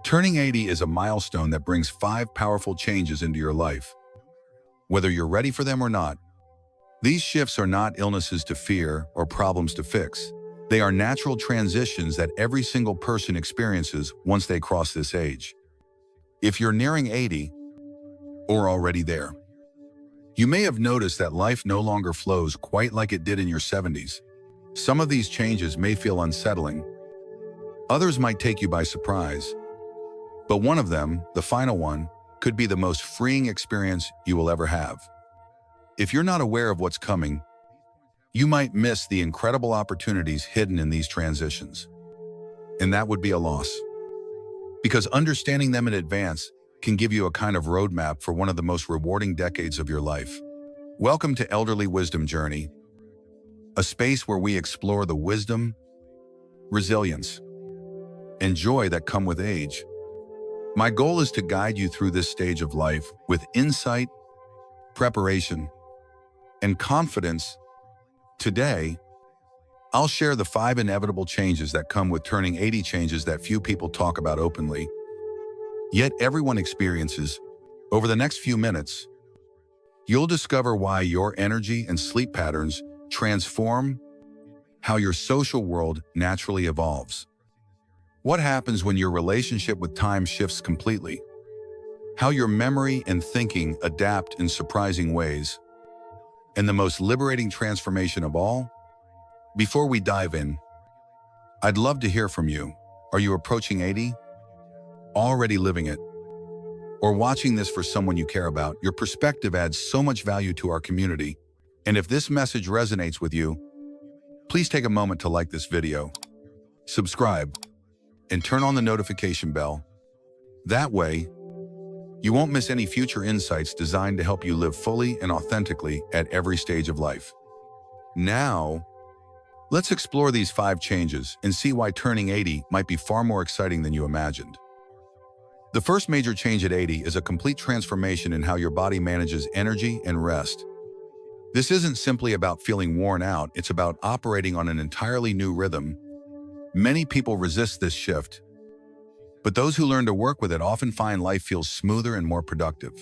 Turning 80 is a milestone that brings 5 powerful changes into your life. Whether you're ready for them or not, these shifts are not illnesses to fear or problems to fix. They are natural transitions that every single person experiences once they cross this age. If you're nearing 80 or already there, you may have noticed that life no longer flows quite like it did in your 70s. Some of these changes may feel unsettling. Others might take you by surprise. But one of them, the final one, could be the most freeing experience you will ever have. If you're not aware of what's coming, you might miss the incredible opportunities hidden in these transitions. And that would be a loss. Because understanding them in advance can give you a kind of roadmap for one of the most rewarding decades of your life. Welcome to Elderly Wisdom Journey, a space where we explore the wisdom, resilience, and joy that come with age. My goal is to guide you through this stage of life with insight, preparation, and confidence. Today, I'll share the 5 inevitable changes that come with turning 80, changes that few people talk about openly, yet everyone experiences. Over the next few minutes, you'll discover why your energy and sleep patterns transform, how your social world naturally evolves, what happens when your relationship with time shifts completely, how your memory and thinking adapt in surprising ways, and the most liberating transformation of all. Before we dive in, I'd love to hear from you. Are you approaching 80? Already living it? Or watching this for someone you care about? Your perspective adds so much value to our community. And if this message resonates with you, please take a moment to like this video, subscribe, and turn on the notification bell. That way, you won't miss any future insights designed to help you live fully and authentically at every stage of life. Now, let's explore these 5 changes and see why turning 80 might be far more exciting than you imagined. The first major change at 80 is a complete transformation in how your body manages energy and rest. This isn't simply about feeling worn out, it's about operating on an entirely new rhythm. Many people resist this shift, but those who learn to work with it often find life feels smoother and more productive.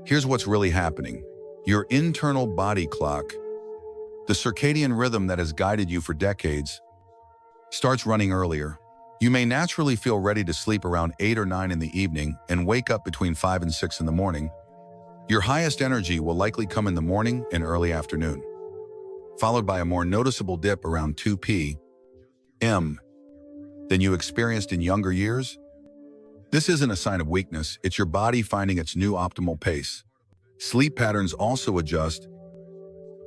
Here's what's really happening. Your internal body clock, the circadian rhythm that has guided you for decades, starts running earlier. You may naturally feel ready to sleep around 8 or 9 in the evening and wake up between 5 and 6 in the morning. Your highest energy will likely come in the morning and early afternoon, followed by a more noticeable dip around 2 p.m. than you experienced in younger years. This isn't a sign of weakness, it's your body finding its new optimal pace. Sleep patterns also adjust,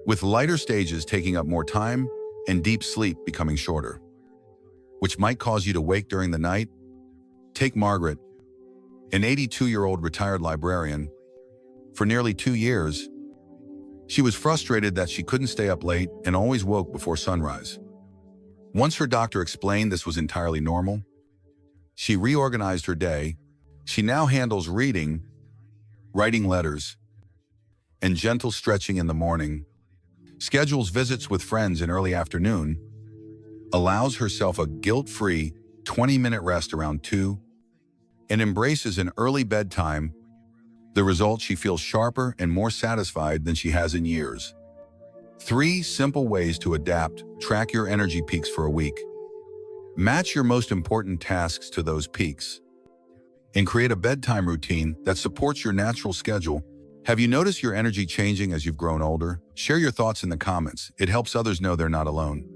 with lighter stages taking up more time and deep sleep becoming shorter, which might cause you to wake during the night. Take Margaret, an 82-year-old retired librarian. For nearly 2 years, she was frustrated that she couldn't stay up late and always woke before sunrise. Once her doctor explained this was entirely normal, she reorganized her day. She now handles reading, writing letters, and gentle stretching in the morning, schedules visits with friends in early afternoon, allows herself a guilt-free 20-minute rest around 2, and embraces an early bedtime. The result, she feels sharper and more satisfied than she has in years. 3 simple ways to adapt. Track your energy peaks for a week. Match your most important tasks to those peaks, and create a bedtime routine that supports your natural schedule. Have you noticed your energy changing as you've grown older? Share your thoughts in the comments. It helps others know they're not alone.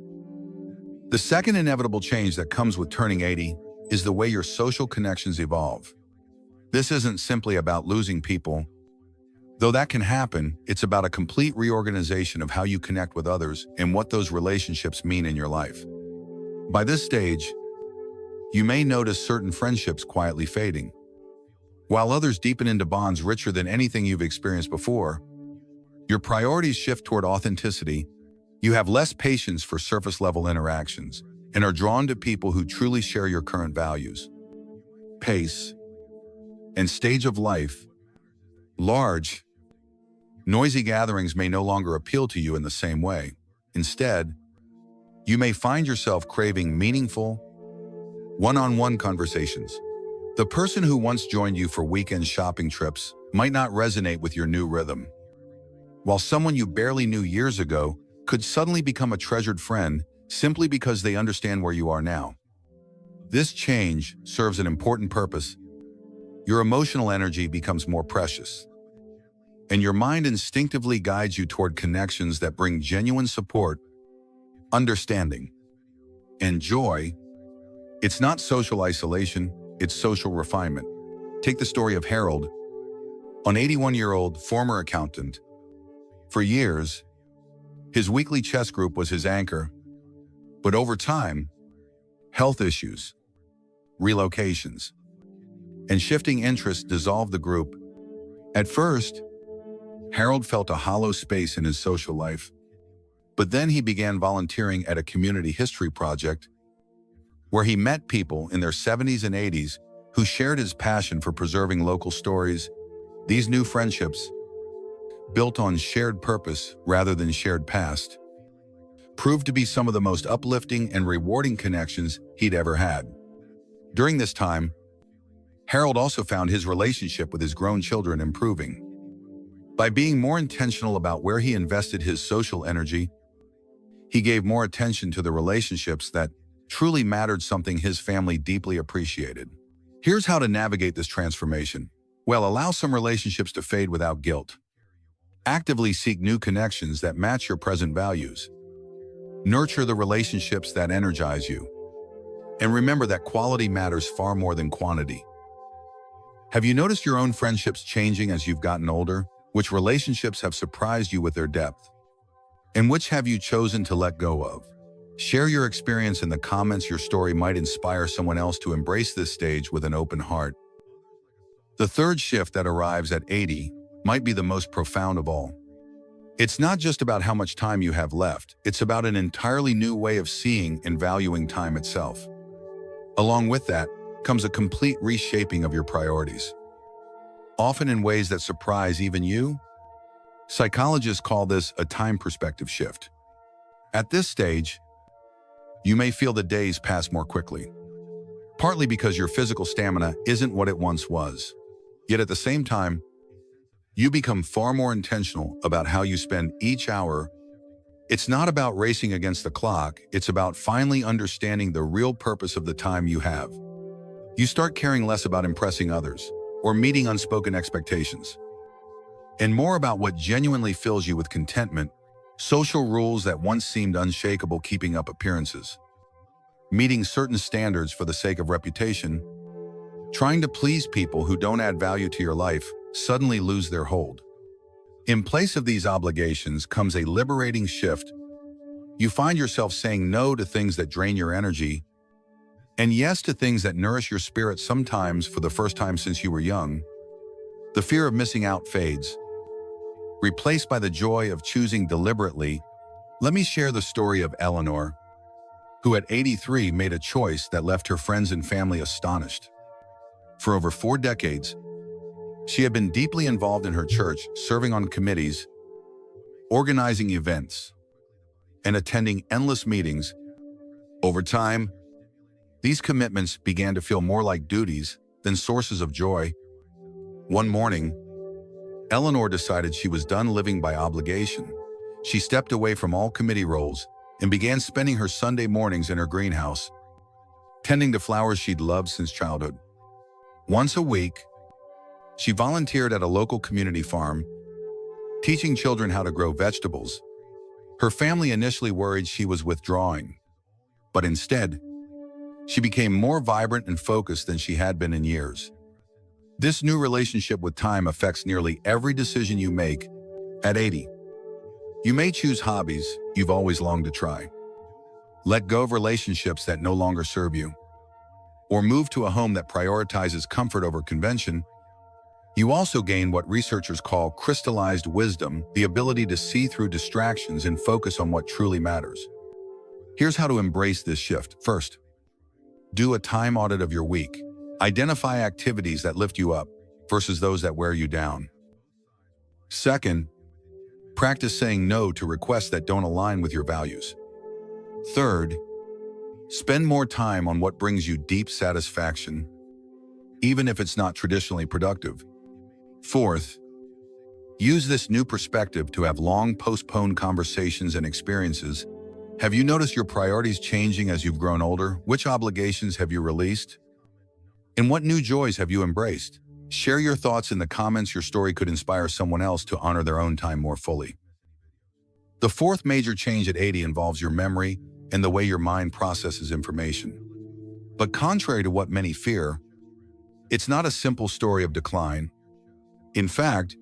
The second inevitable change that comes with turning 80 is the way your social connections evolve. This isn't simply about losing people. Though that can happen, it's about a complete reorganization of how you connect with others and what those relationships mean in your life. By this stage, you may notice certain friendships quietly fading, while others deepen into bonds richer than anything you've experienced before. Your priorities shift toward authenticity. You have less patience for surface-level interactions and are drawn to people who truly share your current values, pace, and stage of life. Large, noisy gatherings may no longer appeal to you in the same way. Instead, you may find yourself craving meaningful, one-on-one conversations, The person who once joined you for weekend shopping trips might not resonate with your new rhythm, while someone you barely knew years ago could suddenly become a treasured friend simply because they understand where you are now. This change serves an important purpose. Your emotional energy becomes more precious, and your mind instinctively guides you toward connections that bring genuine support, understanding, and joy. It's not social isolation, it's social refinement. Take the story of Harold, an 81-year-old former accountant. For years, his weekly chess group was his anchor, but over time, health issues, relocations, and shifting interests dissolved the group. At first, Harold felt a hollow space in his social life, but then he began volunteering at a community history project where he met people in their 70s and 80s who shared his passion for preserving local stories. These new friendships, built on shared purpose rather than shared past, proved to be some of the most uplifting and rewarding connections he'd ever had. During this time, Harold also found his relationship with his grown children improving. By being more intentional about where he invested his social energy, he gave more attention to the relationships that truly mattered, something his family deeply appreciated. Here's how to navigate this transformation. Well, allow some relationships to fade without guilt. Actively seek new connections that match your present values. Nurture the relationships that energize you. And remember that quality matters far more than quantity. Have you noticed your own friendships changing as you've gotten older? Which relationships have surprised you with their depth? And which have you chosen to let go of? Share your experience in the comments. Your story might inspire someone else to embrace this stage with an open heart. The third shift that arrives at 80 might be the most profound of all. It's not just about how much time you have left, it's about an entirely new way of seeing and valuing time itself. Along with that comes a complete reshaping of your priorities, often in ways that surprise even you. Psychologists call this a time perspective shift. At this stage, you may feel the days pass more quickly, partly because your physical stamina isn't what it once was. Yet at the same time, you become far more intentional about how you spend each hour. It's not about racing against the clock, it's about finally understanding the real purpose of the time you have. You start caring less about impressing others or meeting unspoken expectations, and more about what genuinely fills you with contentment. Social rules that once seemed unshakable, keeping up appearances, meeting certain standards for the sake of reputation, trying to please people who don't add value to your life, suddenly lose their hold. In place of these obligations comes a liberating shift. You find yourself saying no to things that drain your energy and yes to things that nourish your spirit. Sometimes, for the first time since you were young, the fear of missing out fades, replaced by the joy of choosing deliberately. Let me share the story of Eleanor, who at 83 made a choice that left her friends and family astonished. For over 4 decades, she had been deeply involved in her church, serving on committees, organizing events, and attending endless meetings. Over time, these commitments began to feel more like duties than sources of joy. One morning, Eleanor decided she was done living by obligation. She stepped away from all committee roles and began spending her Sunday mornings in her greenhouse, tending to flowers she'd loved since childhood. Once a week, she volunteered at a local community farm, teaching children how to grow vegetables. Her family initially worried she was withdrawing, but instead, she became more vibrant and focused than she had been in years. This new relationship with time affects nearly every decision you make. At 80, you may choose hobbies you've always longed to try, let go of relationships that no longer serve you, or move to a home that prioritizes comfort over convention. You also gain what researchers call crystallized wisdom, the ability to see through distractions and focus on what truly matters. Here's how to embrace this shift. First, do a time audit of your week. Identify activities that lift you up versus those that wear you down. Second, practice saying no to requests that don't align with your values. Third, spend more time on what brings you deep satisfaction. even if it's not traditionally productive. Fourth, use this new perspective to have long postponed conversations and experiences. Have you noticed your priorities changing as you've grown older? Which obligations have you released? And what new joys have you embraced? Share your thoughts in the comments. Your story could inspire someone else to honor their own time more fully. The fourth major change at 80 involves your memory and the way your mind processes information. But contrary to what many fear, it's not a simple story of decline. In fact,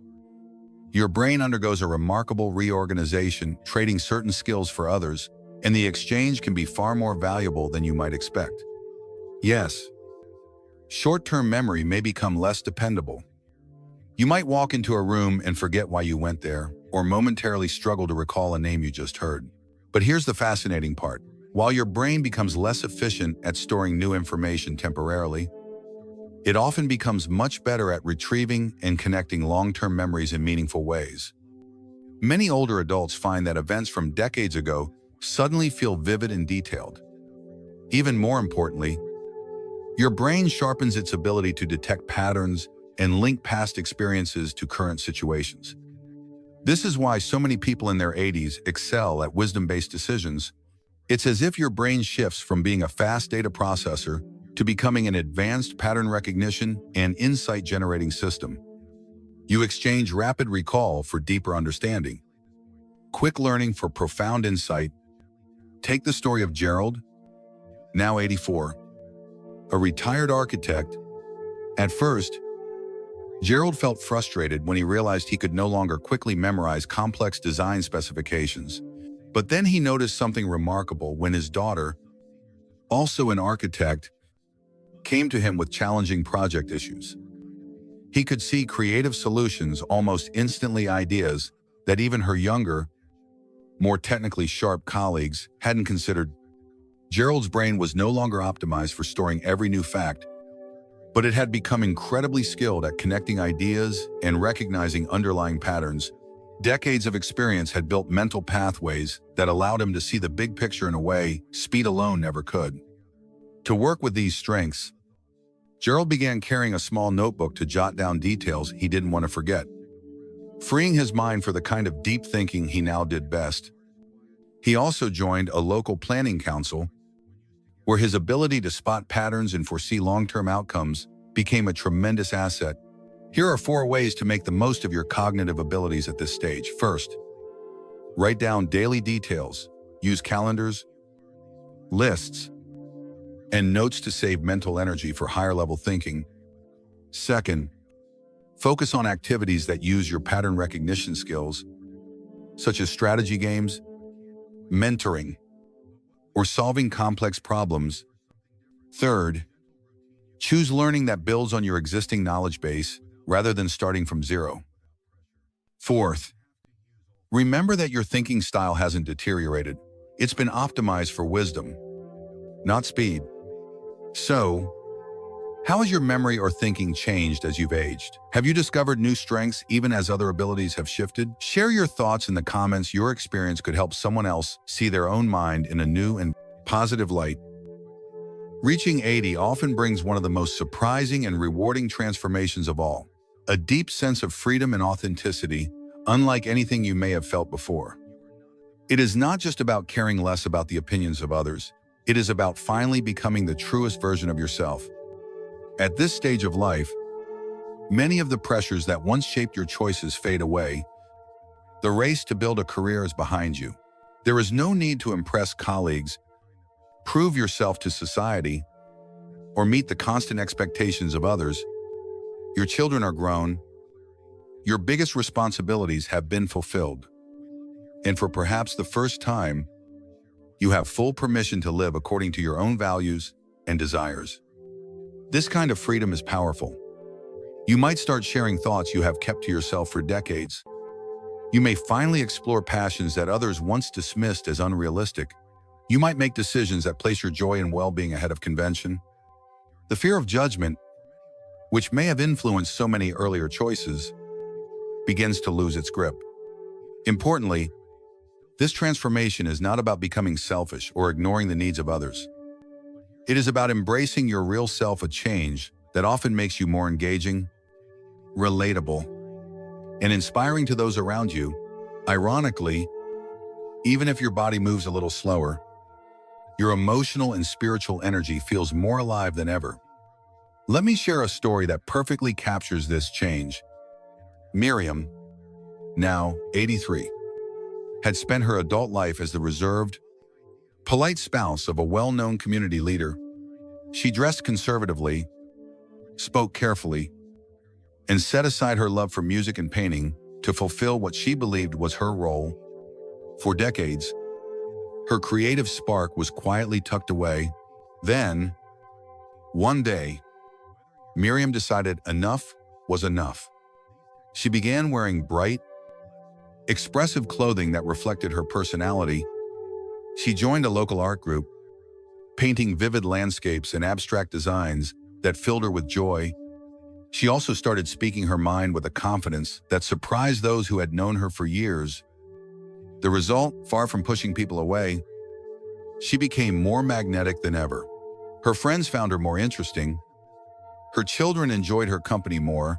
your brain undergoes a remarkable reorganization, trading certain skills for others, and the exchange can be far more valuable than you might expect. Yes, short-term memory may become less dependable. You might walk into a room and forget why you went there, or momentarily struggle to recall a name you just heard. But here's the fascinating part. While your brain becomes less efficient at storing new information temporarily, it often becomes much better at retrieving and connecting long-term memories in meaningful ways. Many older adults find that events from decades ago suddenly feel vivid and detailed. Even more importantly, your brain sharpens its ability to detect patterns and link past experiences to current situations. This is why so many people in their 80s excel at wisdom-based decisions. It's as if your brain shifts from being a fast data processor to becoming an advanced pattern recognition and insight-generating system. You exchange rapid recall for deeper understanding, quick learning for profound insight. Take the story of Gerald, now 84, a retired architect. At first, Gerald felt frustrated when he realized he could no longer quickly memorize complex design specifications. But then he noticed something remarkable when his daughter, also an architect, came to him with challenging project issues. He could see creative solutions almost instantly, ideas that even her younger, more technically sharp colleagues hadn't considered. Gerald's brain was no longer optimized for storing every new fact, but it had become incredibly skilled at connecting ideas and recognizing underlying patterns. Decades of experience had built mental pathways that allowed him to see the big picture in a way speed alone never could. To work with these strengths, Gerald began carrying a small notebook to jot down details he didn't want to forget, freeing his mind for the kind of deep thinking he now did best. He also joined a local planning council, where his ability to spot patterns and foresee long-term outcomes became a tremendous asset. Here are 4 ways to make the most of your cognitive abilities at this stage. First, write down daily details. Use calendars, lists, and notes to save mental energy for higher-level thinking. Second, focus on activities that use your pattern recognition skills, such as strategy games, mentoring, or solving complex problems. Third, choose learning that builds on your existing knowledge base rather than starting from zero. Fourth, remember that your thinking style hasn't deteriorated. It's been optimized for wisdom, not speed. So, how has your memory or thinking changed as you've aged? Have you discovered new strengths even as other abilities have shifted? Share your thoughts in the comments. Your experience could help someone else see their own mind in a new and positive light. Reaching 80 often brings one of the most surprising and rewarding transformations of all, a deep sense of freedom and authenticity, unlike anything you may have felt before. It is not just about caring less about the opinions of others. It is about finally becoming the truest version of yourself. At this stage of life, many of the pressures that once shaped your choices fade away. The race to build a career is behind you. There is no need to impress colleagues, prove yourself to society, or meet the constant expectations of others. Your children are grown. Your biggest responsibilities have been fulfilled. And for perhaps the first time, you have full permission to live according to your own values and desires. This kind of freedom is powerful. You might start sharing thoughts you have kept to yourself for decades. You may finally explore passions that others once dismissed as unrealistic. You might make decisions that place your joy and well-being ahead of convention. The fear of judgment, which may have influenced so many earlier choices, begins to lose its grip. Importantly, this transformation is not about becoming selfish or ignoring the needs of others. It is about embracing your real self, a change that often makes you more engaging, relatable, and inspiring to those around you. Ironically, even if your body moves a little slower, your emotional and spiritual energy feels more alive than ever. Let me share a story that perfectly captures this change. Miriam, now 83, had spent her adult life as the reserved, polite spouse of a well-known community leader. She dressed conservatively, spoke carefully, and set aside her love for music and painting to fulfill what she believed was her role. For decades, her creative spark was quietly tucked away. Then, one day, Miriam decided enough was enough. She began wearing bright, expressive clothing that reflected her personality. She joined a local art group, painting vivid landscapes and abstract designs that filled her with joy. She also started speaking her mind with a confidence that surprised those who had known her for years. The result, far from pushing people away, she became more magnetic than ever. Her friends found her more interesting, her children enjoyed her company more,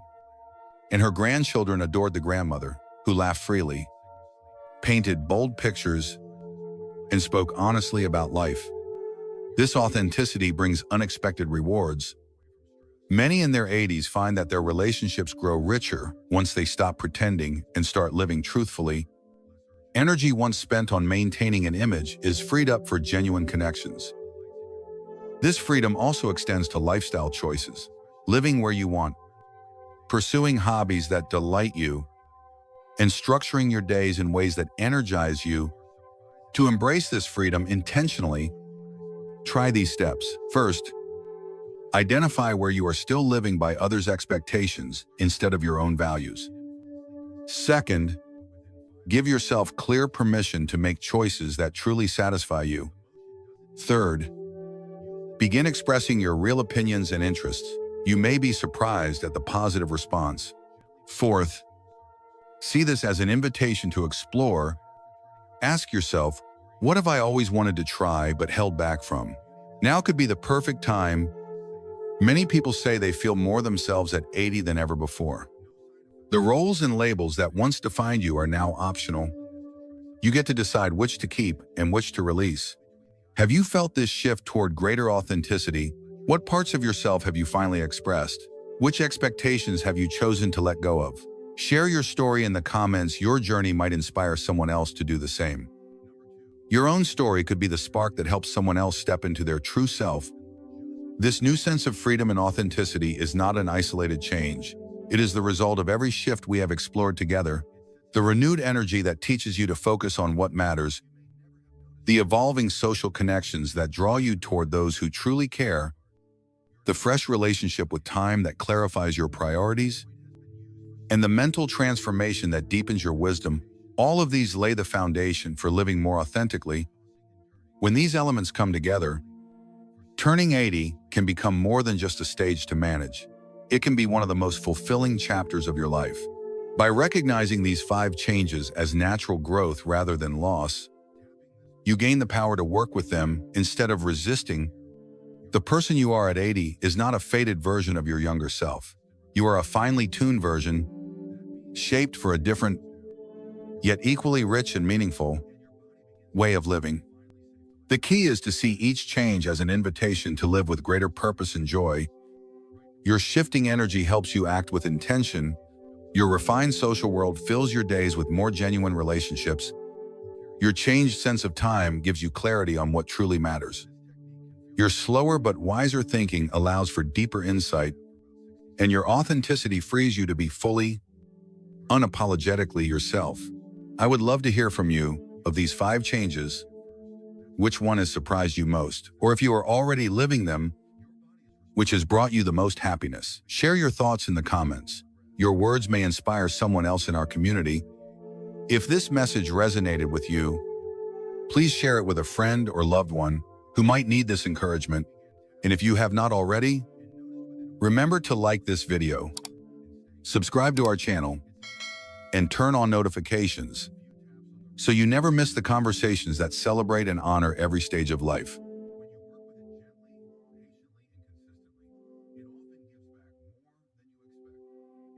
and her grandchildren adored the grandmother, who laughed freely, painted bold pictures, and spoke honestly about life. This authenticity brings unexpected rewards. Many in their 80s find that their relationships grow richer once they stop pretending and start living truthfully. Energy once spent on maintaining an image is freed up for genuine connections. This freedom also extends to lifestyle choices, living where you want, pursuing hobbies that delight you, and structuring your days in ways that energize you. To embrace this freedom intentionally, try these steps. First, identify where you are still living by others' expectations instead of your own values. Second, give yourself clear permission to make choices that truly satisfy you. Third, begin expressing your real opinions and interests. You may be surprised at the positive response. Fourth, see this as an invitation to explore. Ask yourself, what have I always wanted to try but held back from? Now could be the perfect time. Many people say they feel more themselves at 80 than ever before. The roles and labels that once defined you are now optional. You get to decide which to keep and which to release. Have you felt this shift toward greater authenticity? What parts of yourself have you finally expressed? Which expectations have you chosen to let go of? Share your story in the comments. Your journey might inspire someone else to do the same. Your own story could be the spark that helps someone else step into their true self. This new sense of freedom and authenticity is not an isolated change. It is the result of every shift we have explored together. The renewed energy that teaches you to focus on what matters, the evolving social connections that draw you toward those who truly care, the fresh relationship with time that clarifies your priorities, and the mental transformation that deepens your wisdom. All of these lay the foundation for living more authentically. When these elements come together, turning 80 can become more than just a stage to manage. It can be one of the most fulfilling chapters of your life. By recognizing these 5 changes as natural growth rather than loss, you gain the power to work with them instead of resisting. The person you are at 80 is not a faded version of your younger self. You are a finely tuned version, shaped for a different, yet equally rich and meaningful, way of living. The key is to see each change as an invitation to live with greater purpose and joy. Your shifting energy helps you act with intention. Your refined social world fills your days with more genuine relationships. Your changed sense of time gives you clarity on what truly matters. Your slower but wiser thinking allows for deeper insight, and your authenticity frees you to be fully, unapologetically yourself. I would love to hear from you. Of these 5 changes, which one has surprised you most? Or if you are already living them, which has brought you the most happiness? Share your thoughts in the comments. Your words may inspire someone else in our community. If this message resonated with you, please share it with a friend or loved one who might need this encouragement. And if you have not already, remember to like this video, subscribe to our channel, and turn on notifications so you never miss the conversations that celebrate and honor every stage of life.